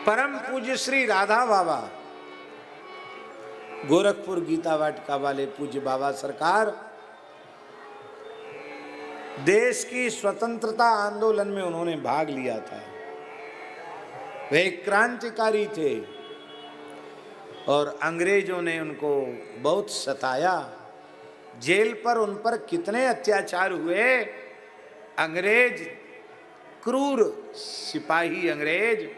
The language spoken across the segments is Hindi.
परम पूज्य श्री राधा बाबा गोरखपुर गीता वाटिका वाले पूज्य बाबा सरकार देश की स्वतंत्रता आंदोलन में उन्होंने भाग लिया था। वे क्रांतिकारी थे और अंग्रेजों ने उनको बहुत सताया। जेल पर उन पर कितने अत्याचार हुए। अंग्रेज क्रूर सिपाही अंग्रेज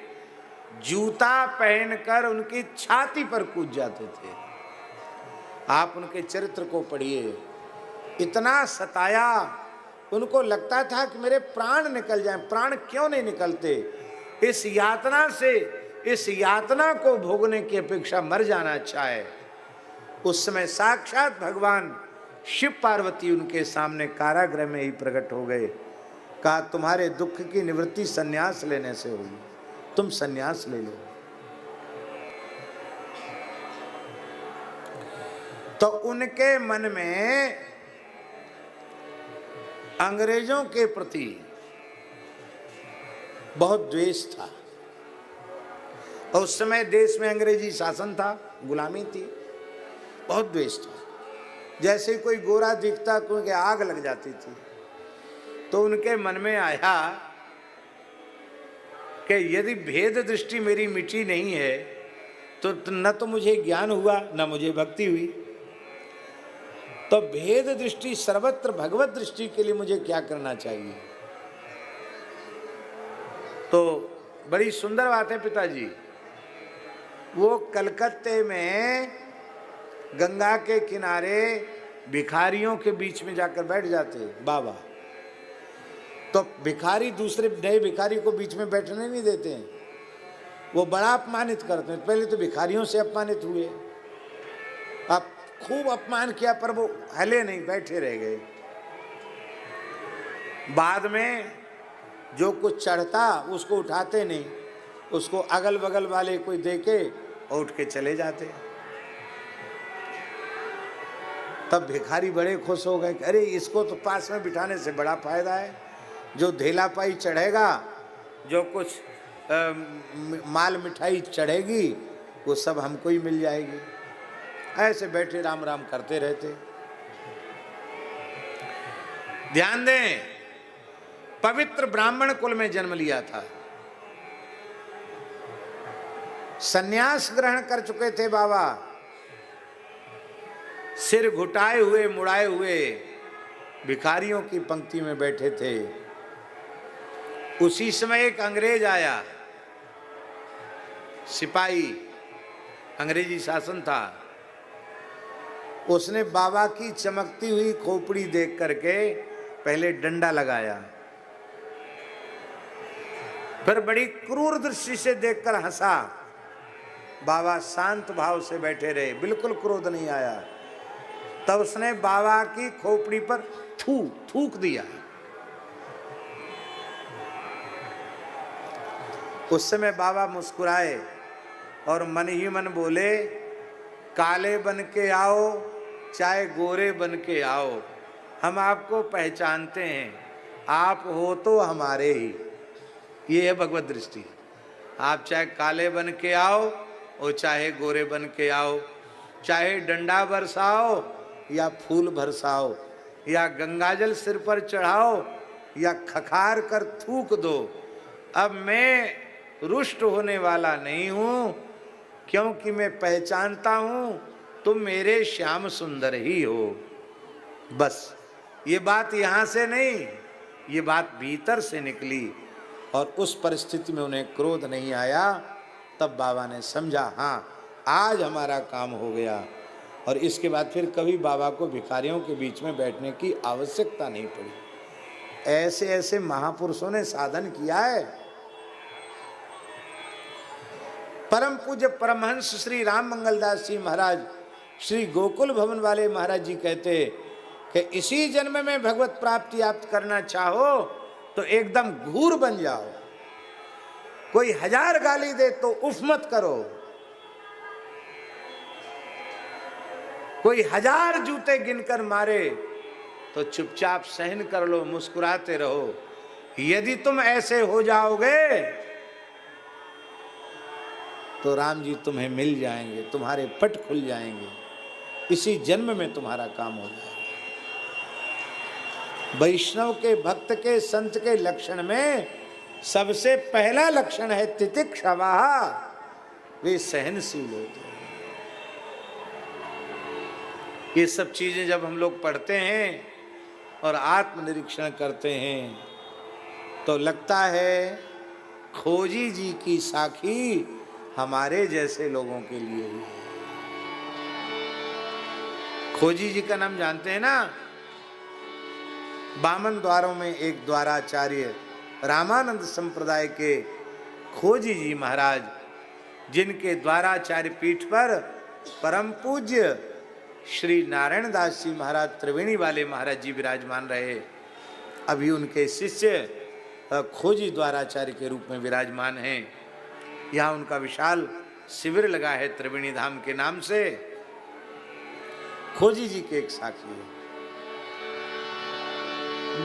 जूता पहनकर उनकी छाती पर कूद जाते थे। आप उनके चरित्र को पढ़िए। इतना सताया, उनको लगता था कि मेरे प्राण निकल जाएं। प्राण क्यों नहीं निकलते? इस यातना से, इस यातना को भोगने की अपेक्षा मर जाना अच्छा है। उस समय साक्षात भगवान शिव पार्वती उनके सामने कारागृह में ही प्रकट हो गए। कहा तुम्हारे दुख की निवृत्ति सन्यास लेने से होगी, तुम सन्यास ले लो। तो उनके मन में अंग्रेजों के प्रति बहुत द्वेष था। और उस समय देश में अंग्रेजी शासन था, गुलामी थी, बहुत द्वेष था। जैसे कोई गोरा दिखता कोई आग लग जाती थी। तो उनके मन में आया कि यदि भेद दृष्टि मेरी मिटी नहीं है तो न तो मुझे ज्ञान हुआ न मुझे भक्ति हुई। तो भेद दृष्टि सर्वत्र भगवत दृष्टि के लिए मुझे क्या करना चाहिए? तो बड़ी सुंदर बात है पिताजी। वो कलकत्ते में गंगा के किनारे भिखारियों के बीच में जाकर बैठ जाते बाबा। तो भिखारी दूसरे नए भिखारी को बीच में बैठने नहीं देते हैं, वो बड़ा अपमानित करते हैं। पहले तो भिखारियों से अपमानित हुए, अब खूब अपमान किया पर वो हिले नहीं, बैठे रह गए। बाद में जो कुछ चढ़ता उसको उठाते नहीं, उसको अगल बगल वाले कोई देके और उठ के चले जाते। तब भिखारी बड़े खुश हो गए, अरे इसको तो पास में बिठाने से बड़ा फायदा है। जो धेला पाई चढ़ेगा, जो कुछ माल मिठाई चढ़ेगी, वो सब हमको ही मिल जाएगी। ऐसे बैठे राम राम करते रहते। ध्यान दें, पवित्र ब्राह्मण कुल में जन्म लिया था, सन्यास ग्रहण कर चुके थे बाबा। सिर घुटाए हुए मुड़ाए हुए भिखारियों की पंक्ति में बैठे थे। उसी समय एक अंग्रेज आया, सिपाही, अंग्रेजी शासन था। उसने बाबा की चमकती हुई खोपड़ी देख करके पहले डंडा लगाया, फिर बड़ी क्रूर दृष्टि से देखकर हंसा। बाबा शांत भाव से बैठे रहे, बिल्कुल क्रोध नहीं आया। तब उसने बाबा की खोपड़ी पर थूक दिया। उस समय बाबा मुस्कुराए और मन ही मन बोले, काले बन के आओ चाहे गोरे बन के आओ, हम आपको पहचानते हैं, आप हो तो हमारे ही। ये है भगवत दृष्टि। आप चाहे काले बन के आओ और चाहे गोरे बन के आओ, चाहे डंडा बरसाओ या फूल बरसाओ, या गंगाजल सिर पर चढ़ाओ या खखार कर थूक दो, अब मैं रुष्ट होने वाला नहीं हूं, क्योंकि मैं पहचानता हूं तुम मेरे श्याम सुंदर ही हो। बस ये बात यहां से नहीं, ये बात भीतर से निकली। और उस परिस्थिति में उन्हें क्रोध नहीं आया। तब बाबा ने समझा, हाँ आज हमारा काम हो गया। और इसके बाद फिर कभी बाबा को भिखारियों के बीच में बैठने की आवश्यकता नहीं पड़ी। ऐसे ऐसे महापुरुषों ने साधन किया है। परम पूज्य परमहंस श्री राम मंगलदास जी महाराज, श्री गोकुल भवन वाले महाराज जी कहते कि इसी जन्म में भगवत प्राप्ति आप करना चाहो तो एकदम घूर बन जाओ। कोई 1000 गाली दे तो उफ मत करो, कोई 1000 जूते गिनकर मारे तो चुपचाप सहन कर लो, मुस्कुराते रहो। यदि तुम ऐसे हो जाओगे तो राम जी तुम्हें मिल जाएंगे, तुम्हारे पट खुल जाएंगे, इसी जन्म में तुम्हारा काम हो जाएगा। वैष्णव के, भक्त के, संत के लक्षण में सबसे पहला लक्षण है तितिक्षवा, वे सहनशील होते हैं। ये सब चीजें जब हम लोग पढ़ते हैं और आत्मनिरीक्षण करते हैं तो लगता है खोजी जी की साखी हमारे जैसे लोगों के लिए ही है। खोजी जी का नाम जानते हैं ना? बामन द्वारों में एक द्वाराचार्य रामानंद संप्रदाय के खोजी जी महाराज, जिनके द्वाराचार्य पीठ पर परम पूज्य श्री नारायण दास जी महाराज त्रिवेणी वाले महाराज जी विराजमान रहे, अभी उनके शिष्य खोजी द्वाराचार्य के रूप में विराजमान हैं। यहाँ उनका विशाल शिविर लगा है त्रिवेणी धाम के नाम से। खोजी जी के एक साखी है।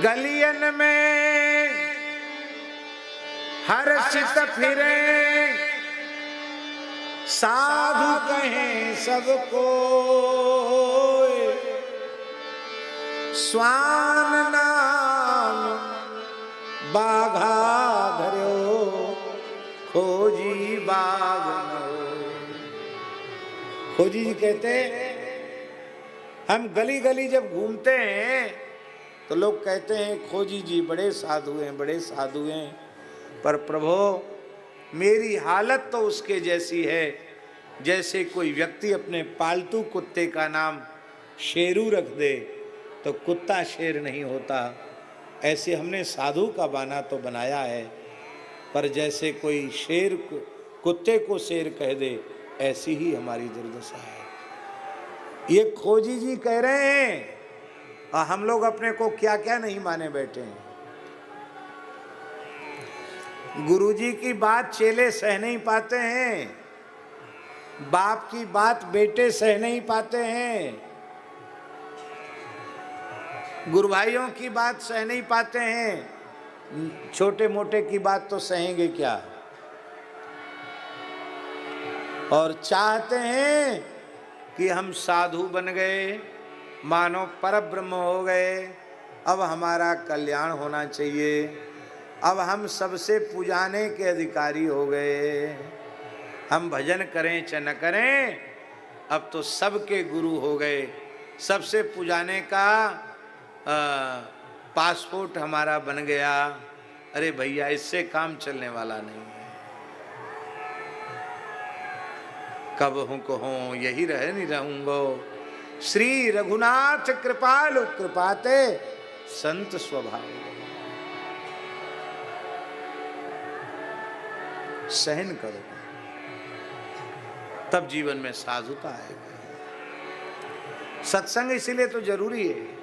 गलियन में हर्षित फिरे, साधु कहें सबको, स्वान नाम बाघा धरो, खोजी बाघ नो। खोजी जी कहते हम गली गली जब घूमते हैं तो लोग कहते हैं खोजी जी बड़े साधु हैं, बड़े साधु हैं, पर प्रभु मेरी हालत तो उसके जैसी है जैसे कोई व्यक्ति अपने पालतू कुत्ते का नाम शेरू रख दे तो कुत्ता शेर नहीं होता। ऐसे हमने साधु का बाना तो बनाया है, पर जैसे कोई शेर कुत्ते को शेर कह दे ऐसी ही हमारी दुर्दशा है। ये खोजी जी कह रहे हैं और हम लोग अपने को क्या क्या नहीं माने बैठे हैं। गुरुजी की बात चेले सह नहीं पाते हैं, बाप की बात बेटे सह नहीं पाते हैं, गुरु भाइयों की बात सह नहीं पाते हैं, छोटे मोटे की बात तो सहेंगे क्या। और चाहते हैं कि हम साधु बन गए, मानो परब्रह्म हो गए, अब हमारा कल्याण होना चाहिए, अब हम सबसे पुजाने के अधिकारी हो गए, हम भजन करें च न करें अब तो सबके गुरु हो गए, सबसे पुजाने का पासपोर्ट हमारा बन गया। अरे भैया इससे काम चलने वाला नहीं है। कब हूँ कहूँ यही रह नहीं रहूंगो, श्री रघुनाथ कृपालु कृपाते संत स्वभाव। सहन करो तब जीवन में साधुता आएगी। सत्संग इसीलिए तो जरूरी है।